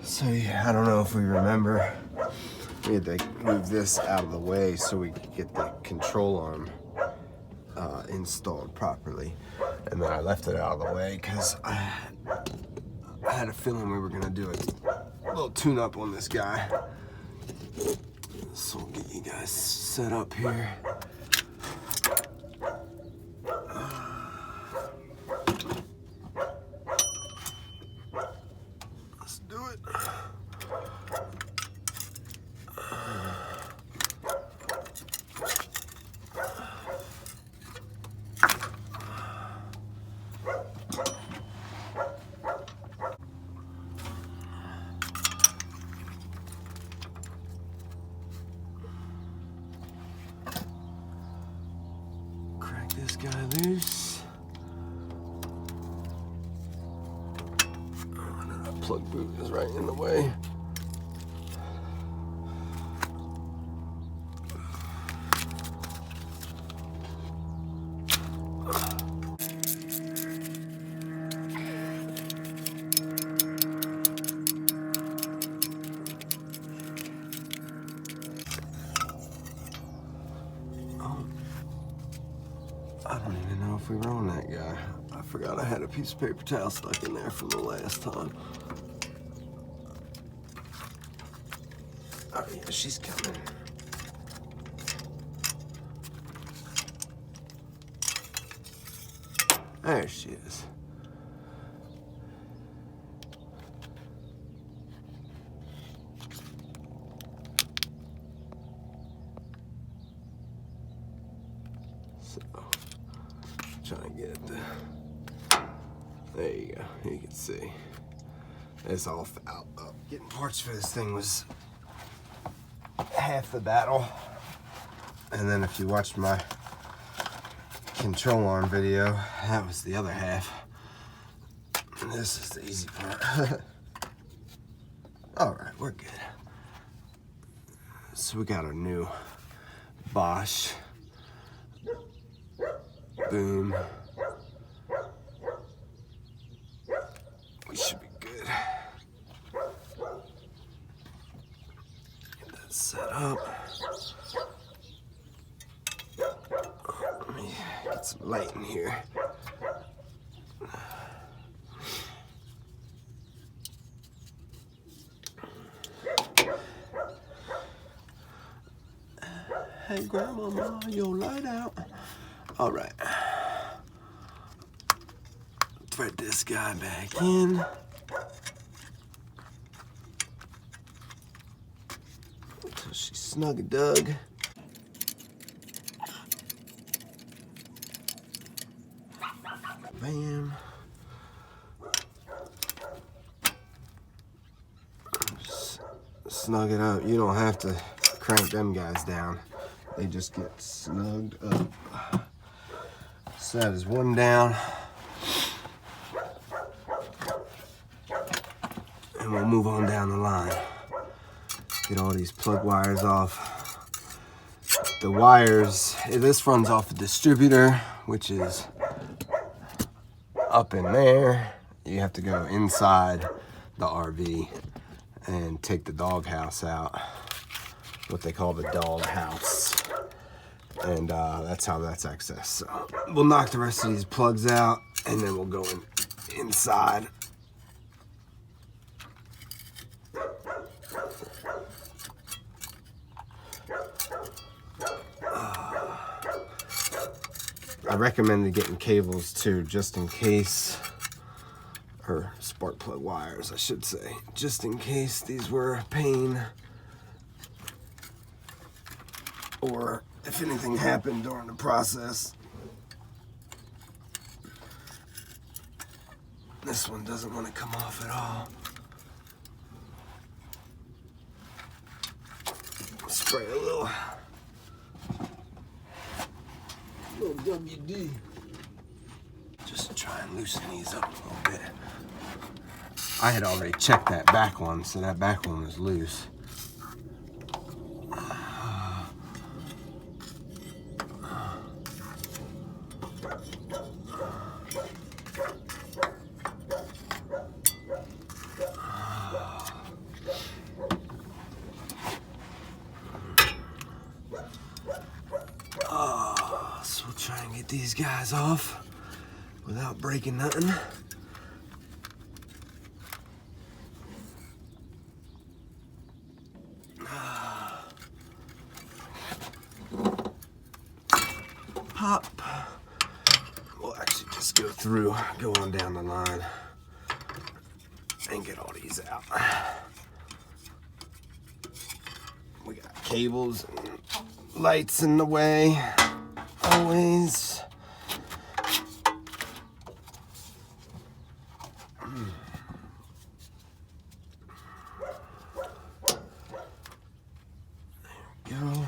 So yeah, I don't know if we remember, we had to move this out of the way so we could get the control arm installed properly. And then I left it out of the way because I had a feeling we were gonna do a little tune-up on this guy. So we'll get you guys set up here. Let's do it. This guy loose. Oh, no, that plug boot is right in the way. I don't even know if we were on that guy. I forgot I had a piece of paper towel stuck in there from the last time. Oh yeah, she's coming. There she is. So, trying to get it there you go, you can see. It's all fouled up. Getting parts for this thing was half the battle. And then if you watched my control arm video, that was the other half. And this is the easy part. All right, we're good. So we got our new Bosch boom. We should be good. Get that set up. Let me get some light in here. Hey, Grandma, your light out. All right. Thread this guy back in. Until she's snug a dug. Bam. Just snug it up. You don't have to crank them guys down. They just get snugged up. So that is one down. And we'll move on down the line. Get all these plug wires off. The wires, this runs off a distributor, which is up in there. You have to go inside the RV and take the doghouse out. What they call the doghouse. And that's how that's accessed. So we'll knock the rest of these plugs out and then we'll go inside. I recommended getting cables too, just in case, or spark plug wires, I should say, just in case these were a pain, or if anything happened during the process. This one doesn't want to come off at all. Spray a little WD. Just try and loosen these up a little bit. I had already checked that back one, so that back one was loose. So we'll try and get these guys off without breaking nothing. Pop. We'll actually just go through, go on down the line and get all these out. We got cables and lights in the way, always. There we go.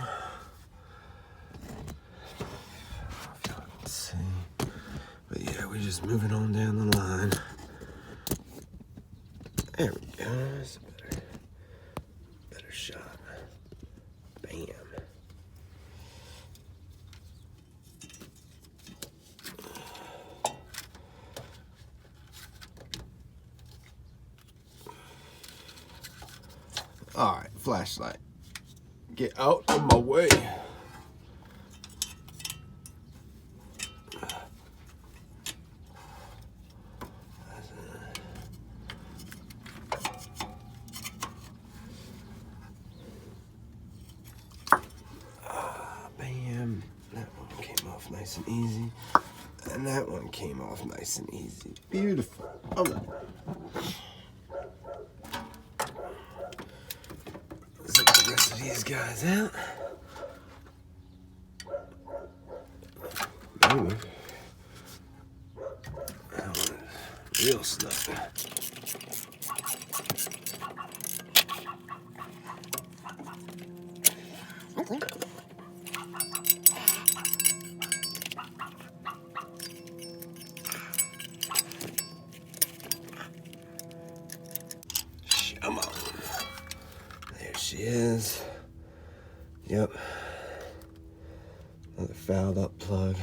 If y'all can see. But yeah, we're just moving on down the line. There we go. That's a better shot. Bam. All right, flashlight. Get out of my way. Bam. That one came off nice and easy. And that one came off nice and easy. Beautiful. All right. Zip the rest of these guys out. Maybe. That one is real snug. Come on. There she is. Yep. Another fouled up plug.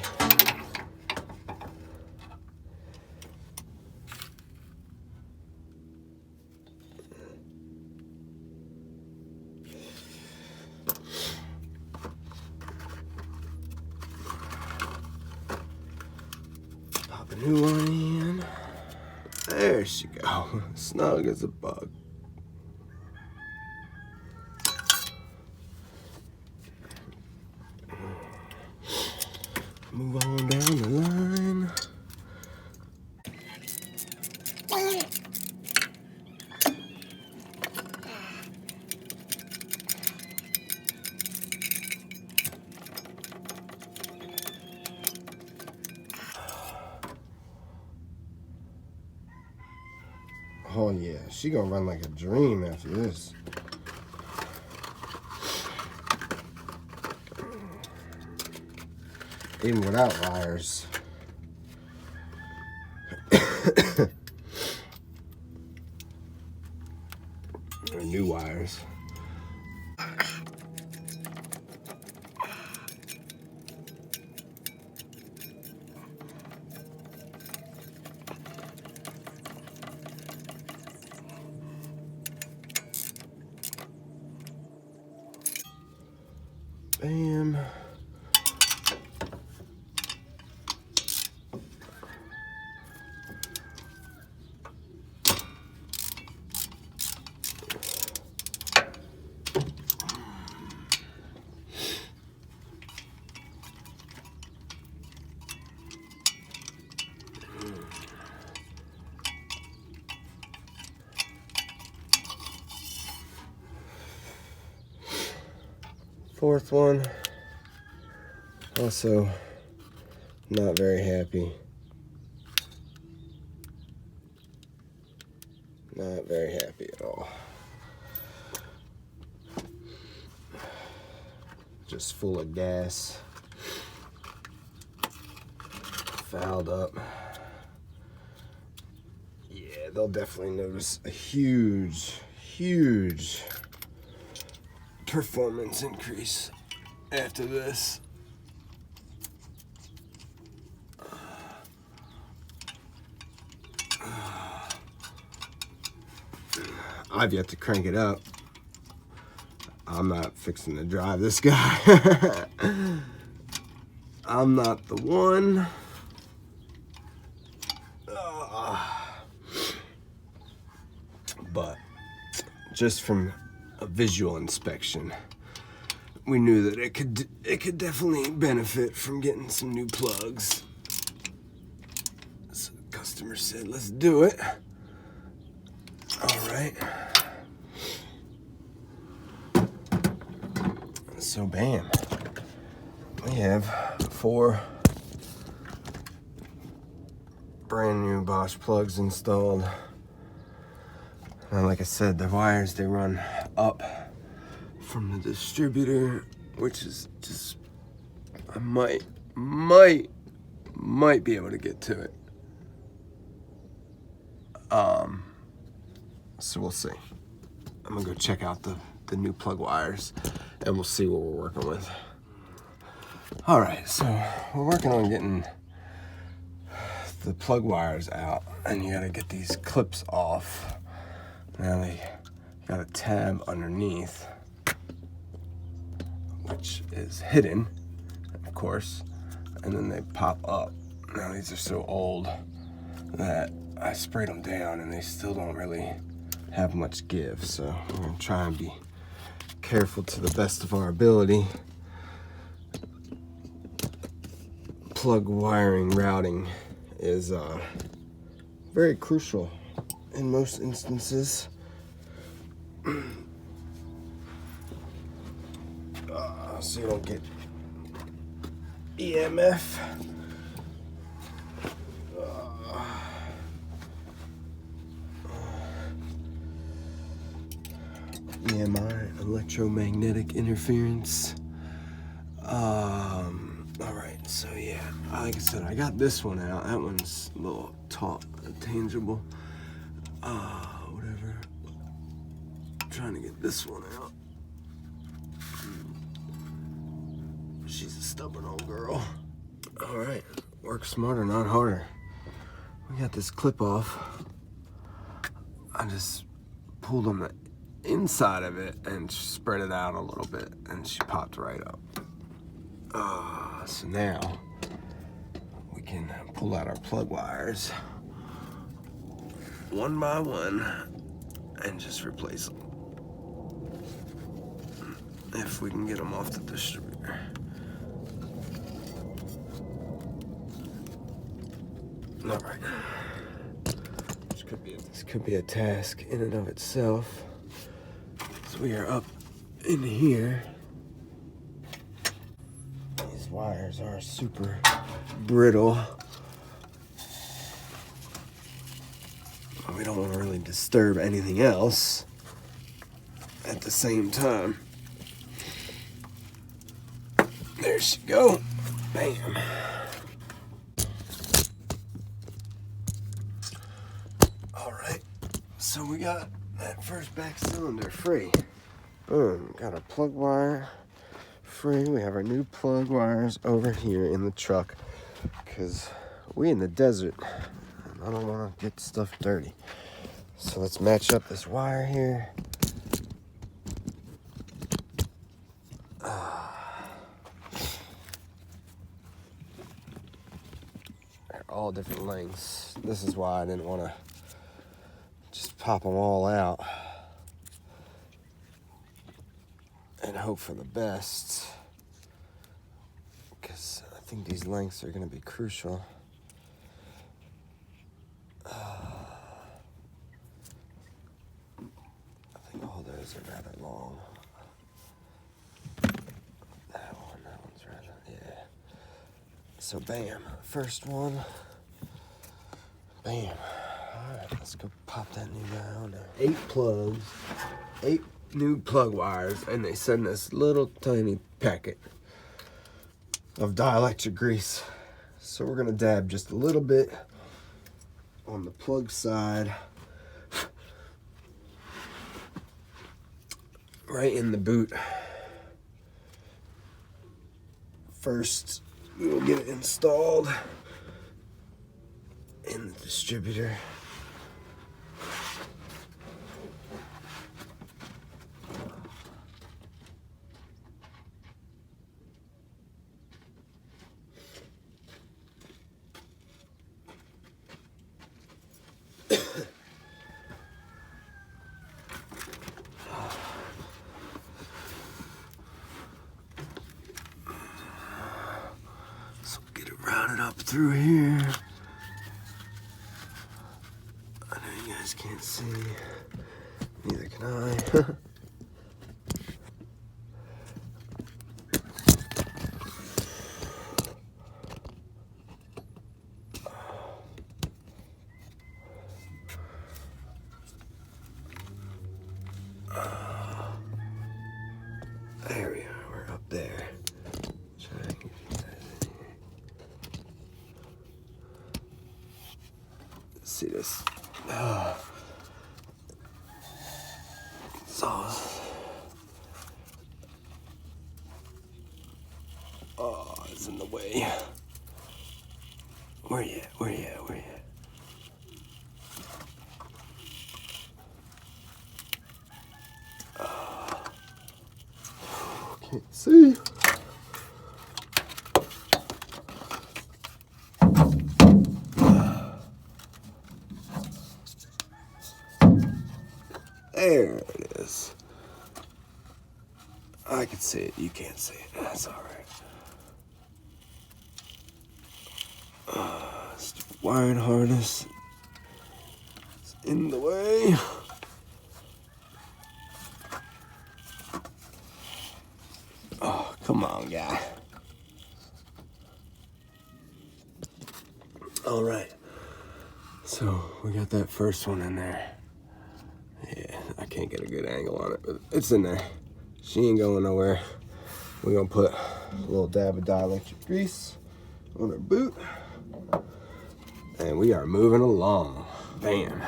Pop a new one in. There she goes. Snug as a bug. Move on down the line. Oh yeah, she gonna run like a dream after this. Even without wires. Or new wires. Bam. Fourth one, also not very happy. Not very happy at all. Just full of gas. Fouled up. Yeah, they'll definitely notice a huge performance increase after this. I've yet to crank it up. I'm not fixing to drive this guy. I'm not the one. But just from a visual inspection, we knew that it could definitely benefit from getting some new plugs. So the customer said, let's do it. All right. So bam, we have 4 brand new Bosch plugs installed. And like I said, the wires, they run up from the distributor, which is just, I might be able to get to it. So we'll see. I'm gonna go check out the new plug wires and we'll see what we're working with. All right, so we're working on getting the plug wires out, and you gotta get these clips off. Now they got a tab underneath, which is hidden, of course, and then they pop up. Now these are so old that I sprayed them down and they still don't really have much give, so we're gonna try and be careful to the best of our ability. Plug wiring routing is very crucial in most instances. So you don't get EMF. EMI, electromagnetic interference. All right, so yeah, like I said, I got this one out. That one's a little tangible. Whatever. I'm trying to get this one out. She's a stubborn old girl. All right, work smarter, not harder. We got this clip off. I just pulled on the inside of it and spread it out a little bit, and she popped right up. So now we can pull out our plug wires one by one and just replace them if we can get them off the distributor. All right. This could be a task in and of itself. So we are up in here. These wires are super brittle. We don't want to really disturb anything else at the same time. There she go. Bam. All right. So we got that first back cylinder free. Boom. Got our plug wire free. We have our new plug wires over here in the truck because we in the desert. I don't want to get stuff dirty. So let's match up this wire here. They're all different lengths. This is why I didn't want to just pop them all out and hope for the best, because I think these lengths are going to be crucial. I think all those are rather long. That one's rather, yeah. So bam, first one. Bam. All right, let's go pop that new guy on there. 8 plugs, 8 new plug wires, and they send this little tiny packet of dielectric grease. So we're gonna dab just a little bit on the plug side, right in the boot. First, we will get it installed in the distributor. route it up through here. I know you guys can't see. Neither can I. There we are. We're up there. Try to give you guys in here. See this? Oh, it's in the way. Where you at? Where you at? Where you at? Can't see. There it is. I can see it. You can't see it. That's all right. Stupid wiring harness. It's in the way. Oh, come on, guy. All right. So we got that first one in there. Yeah, I can't get a good angle on it, but it's in there. She ain't going nowhere. We're gonna put a little dab of dielectric grease on her boot. And we are moving along. Bam.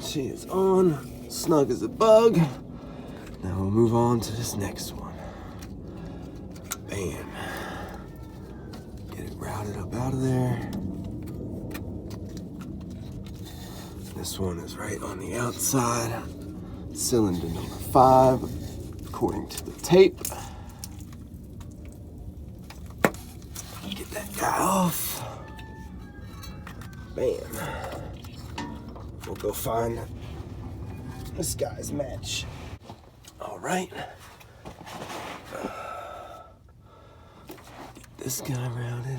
She is on, snug as a bug. Now we'll move on to this next one. Bam. Get it routed up out of there. This one is right on the outside. Cylinder number 5, according to the tape. Get that guy off. Bam. We'll go find this guy's match. All right. Get this guy routed.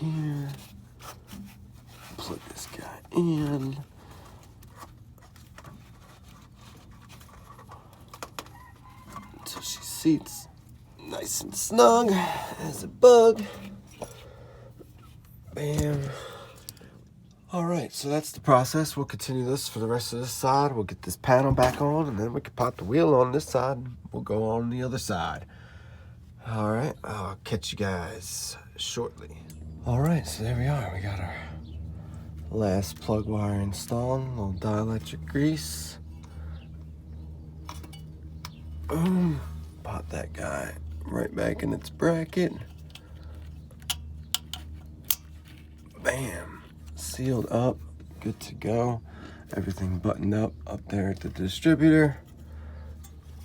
Here, plug this guy in. Until she seats nice and snug as a bug. Bam. All right, so that's the process. We'll continue this for the rest of this side. We'll get this panel back on, and then we can pop the wheel on this side. We'll go on the other side. All right, I'll catch you guys shortly. All right, so there we are. We got our last plug wire installed, a little dielectric grease. Boom. Pop that guy right back in its bracket. Bam. Sealed up, good to go. Everything buttoned up there at the distributor.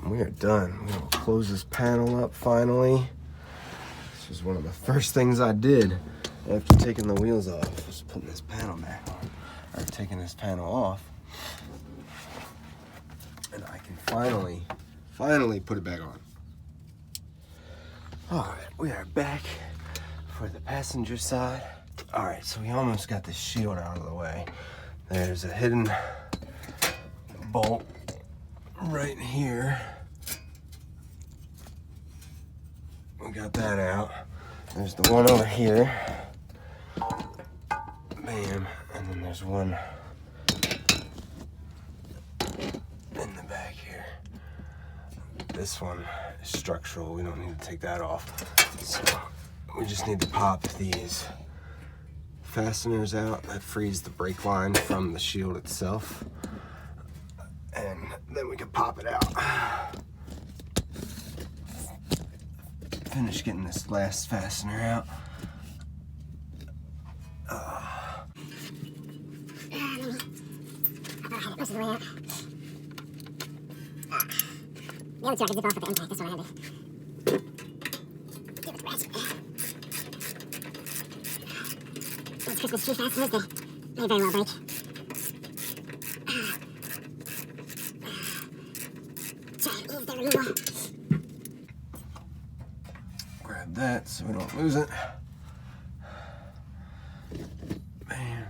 We are done. We will close this panel up finally. This was one of the first things I did after taking the wheels off, was putting this panel back on, or taking this panel off. And I can finally put it back on. All right, we are back for the passenger side. All right, so we almost got the shield out of the way. There's a hidden bolt right here. We got that out. There's the one over here. Bam. And then there's one in the back here. This one is structural. We don't need to take that off. So we just need to pop these fasteners out. That frees the brake line from the shield itself. And then we can pop it out. Finish getting this last fastener out. Most of the way out. The other two I can zip off with the impact. This one I had to do with ratchet. Those Christmas tree fasteners, they may very well break. Grab that so we don't lose it. Bam.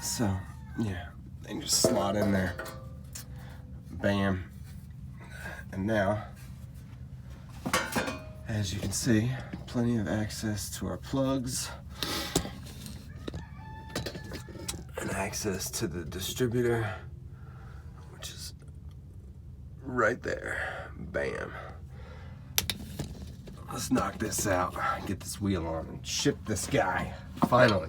So, yeah, they just slot in there. Bam. And now, as you can see, plenty of access to our plugs and access to the distributor, which is right there. Bam. Let's knock this out, get this wheel on, and ship this guy, finally.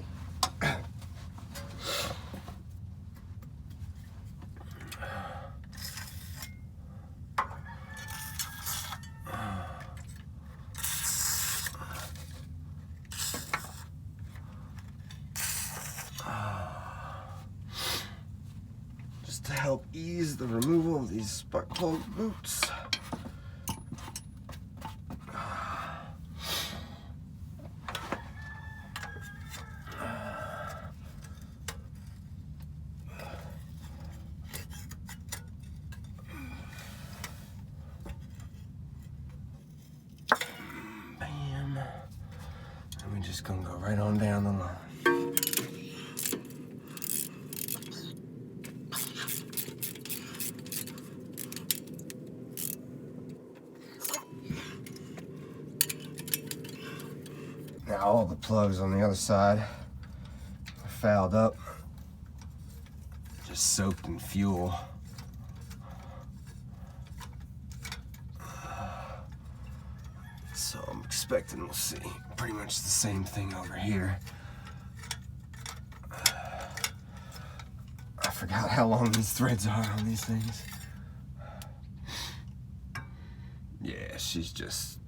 Just to help ease the removal of these spark plug boots. Bam. And we're just gonna go right on down the line. Now all the plugs on the other side are fouled up, just soaked in fuel. So I'm expecting we'll see pretty much the same thing over here. I forgot how long these threads are on these things. Yeah, she's just...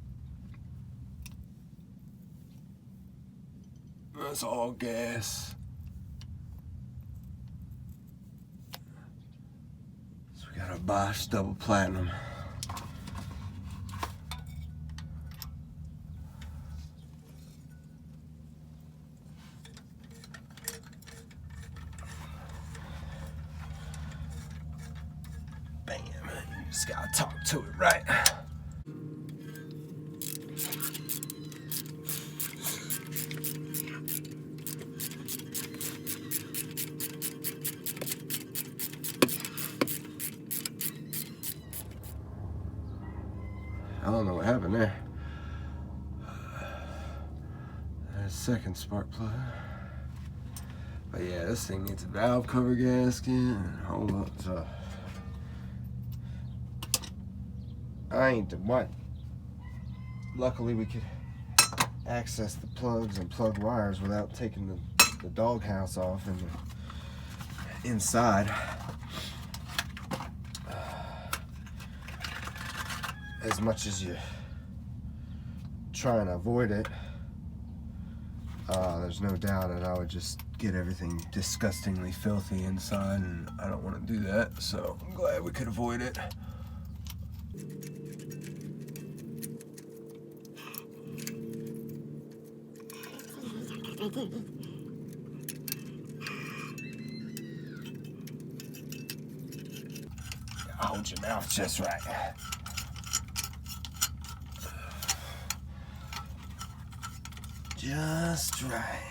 That's all gas. So we got a Bosch double platinum. Bam, you just gotta talk to it, right? I don't know what happened there. There's a second spark plug. But yeah, this thing needs a valve cover gasket and a whole lot of stuff. I ain't the one. Luckily we could access the plugs and plug wires without taking the doghouse off and the inside. As much as you try and avoid it, there's no doubt that I would just get everything disgustingly filthy inside, and I don't want to do that, so I'm glad we could avoid it. Hold your mouth just right. Just right.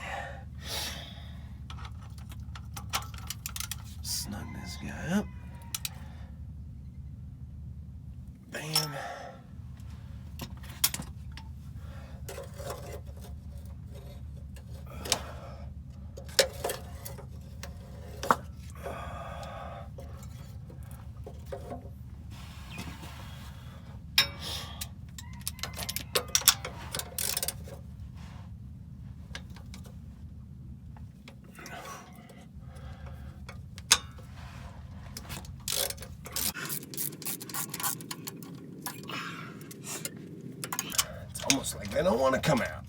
Snug this guy up. Bam. Almost like they don't want to come out.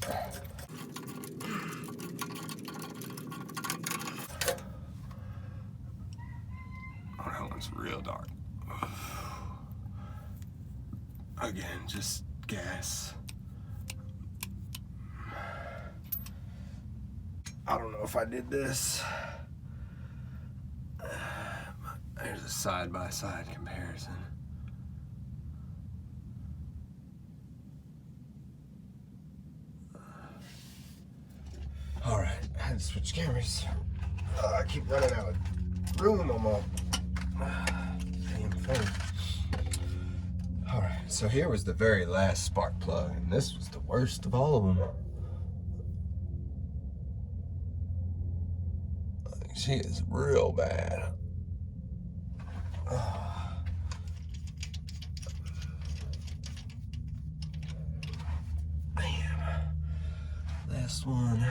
Oh, that one's real dark. Again, just gas. I don't know if I did this There's a side-by-side comparison. All right, I had to switch cameras. I keep running out of room on my damn phone. All right, so here was the very last spark plug, and this was the worst of all of them. She is real bad. Bam. Last one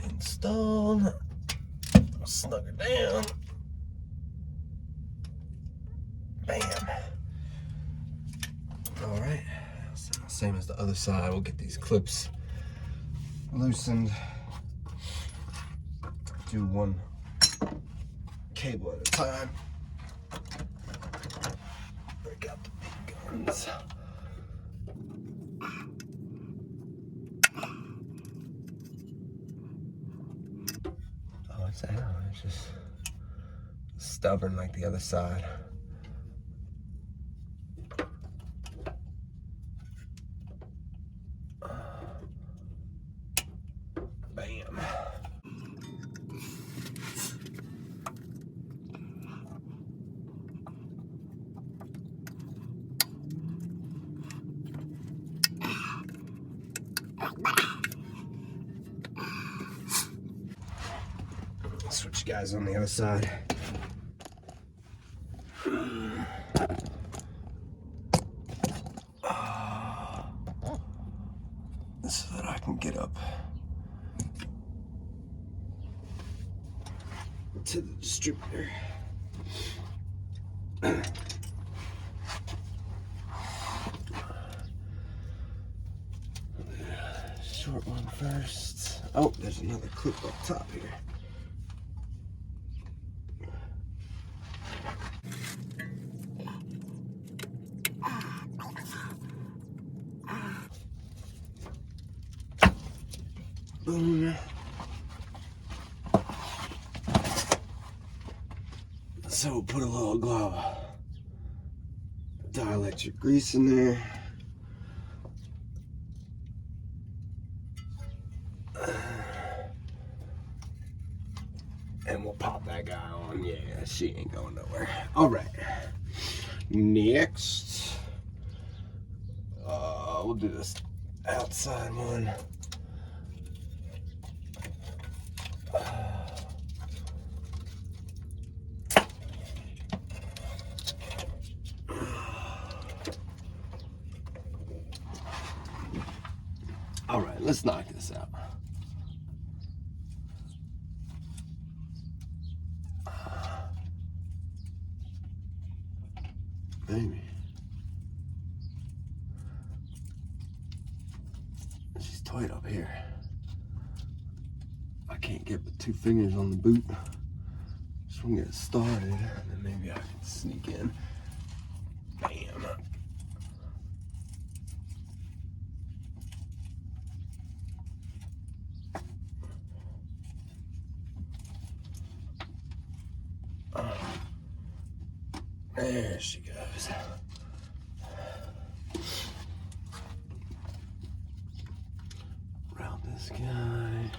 installed. Snug her down. Bam. All right. Same as the other side. We'll get these clips loosened. Do one cable at a time. Break out the big guns. Oh, it's out. It's just stubborn like the other side. Bam. Switch guys on the other side. So that I can get up to the distributor. Short one first. Oh, there's another clip up top here. Boom. So we'll put a little glove dielectric grease in there. And we'll pop that guy on. Yeah, she ain't going nowhere. All right. Next, we'll do this outside one. All right, let's knock this out. Maybe. She's tight up here. I can't get but 2 fingers on the boot. Just want to get it started, and then maybe I can sneak in. Bam. There she goes. Round this guy.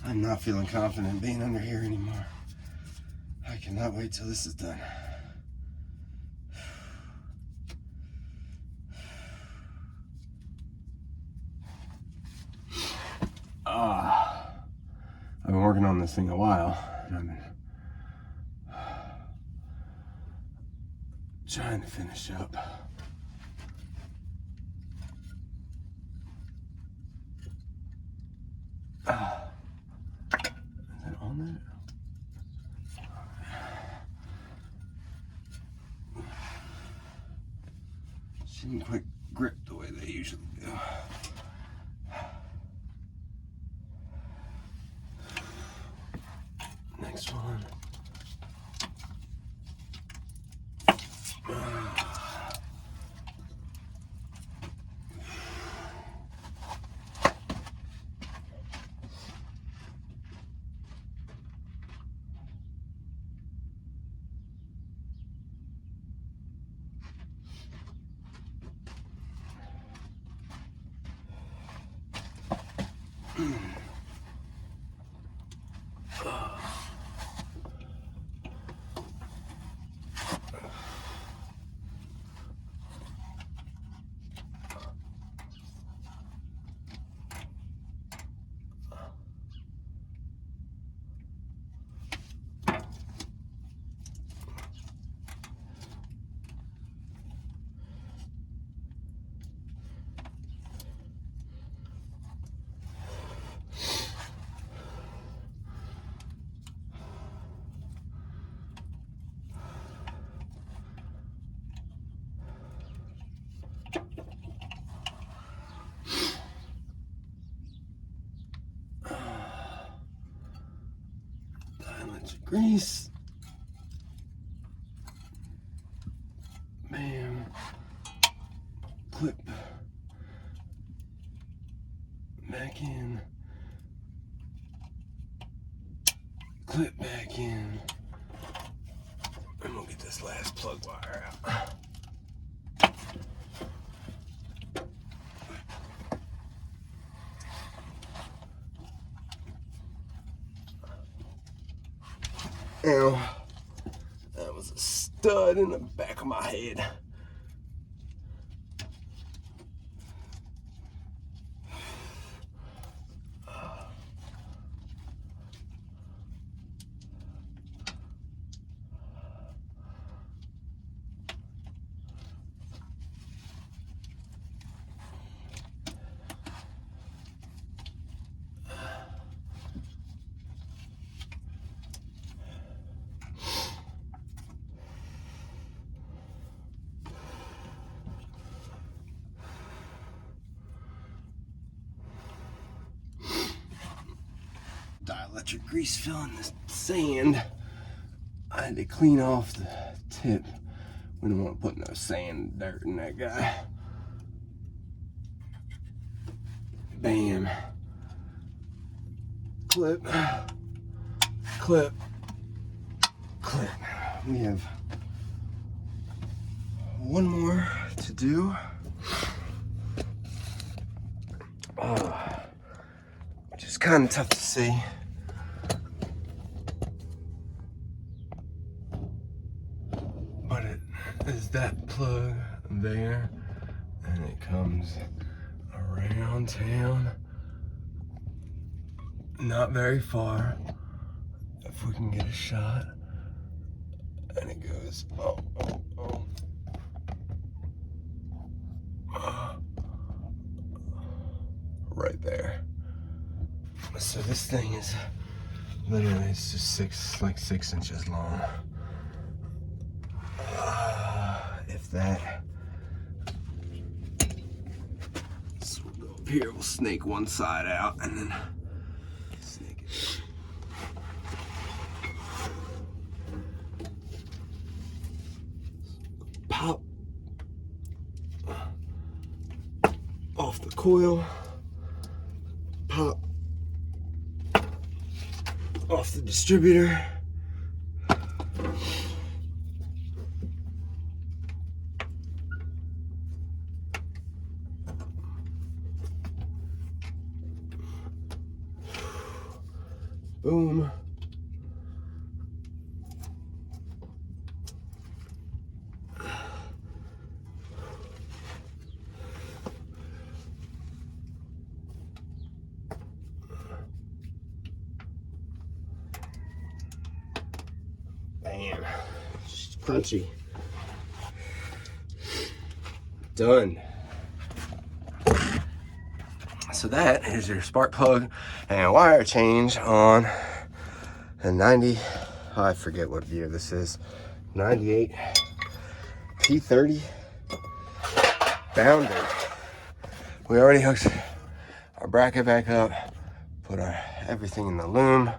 I'm not feeling confident being under here anymore. I cannot wait till this is done. I've been working on this thing a while, and I've been trying to finish up. Is that on there? She didn't quite grip the way they usually do. Next one. Grease. Bam. Clip. Back in. Clip back in. And we'll get this last plug wire out. Now, that was a stud in the back of my head. Dielectric grease filling the sand. I had to clean off the tip. We don't want to put no sand, dirt in that guy. Bam. Clip. Clip. Clip. We have one more to do. Which is kind of tough to see. But it is that plug there, and it comes around town. Not very far, if we can get a shot. And it goes, oh. Right there. So this thing is literally, it's just 6 inches long. If that. So we'll go up here, we'll snake one side out and then snake it. Pop off the coil. Pop off the distributor. Boom. Bam. Just crunchy. Done. So that is your spark plug and wire change on a 90, I forget what year this is, 98 P30 Bounder. We already hooked our bracket back up, put our everything in the loom.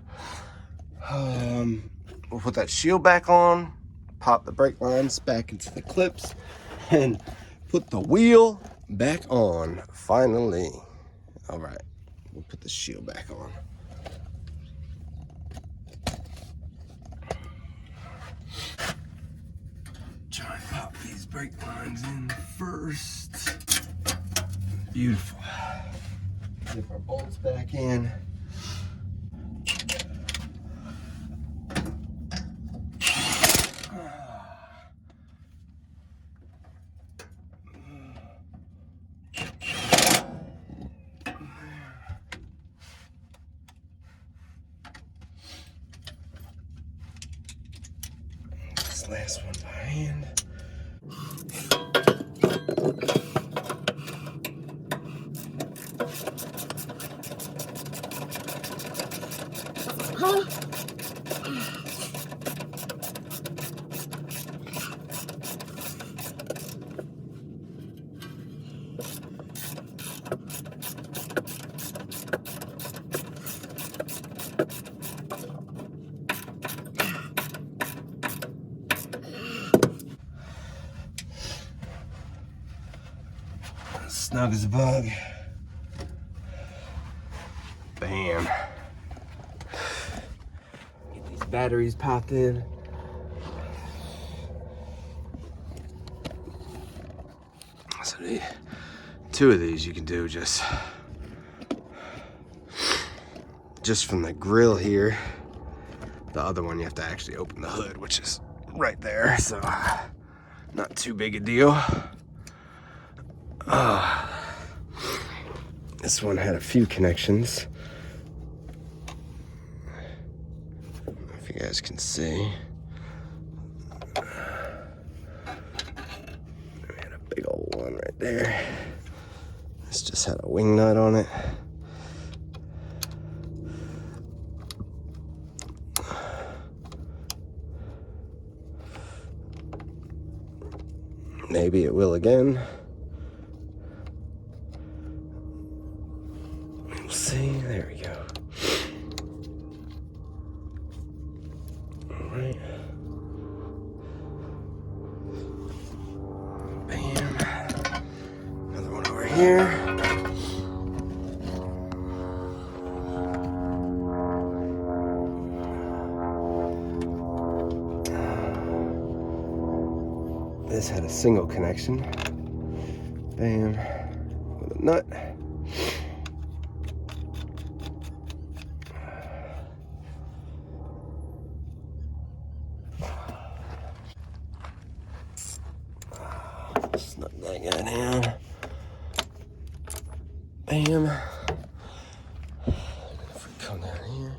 We'll put that shield back on, pop the brake lines back into the clips, and put the wheel back on, finally. All right, we'll put the shield back on. Try and pop these brake lines in first. Beautiful. Slip our bolts back in. This last one by hand. Snug as a bug. Bam. Get these batteries popped in. So two of these you can do just from the grill here. The other one you have to actually open the hood, which is right there, so not too big a deal. This one had a few connections. I don't know if you guys can see. We had a big old one right there. This just had a wing nut on it. Maybe it will again. We'll see. There we go. All right. Bam. Another one over here. This had a single connection. Bam. With a nut. Snug that guy down. Bam. If we come down here.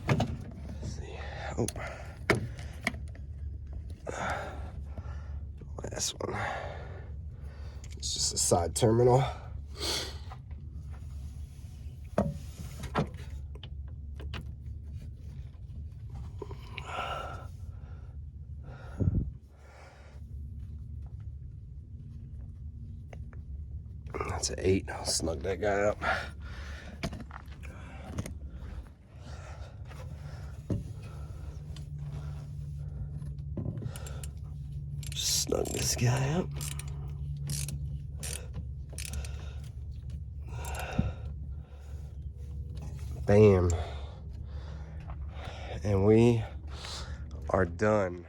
Let's see. Oh. Last one. It's just a side terminal. That's an 8. I'll snug that guy up. Just snug this guy up. Bam. And we are done.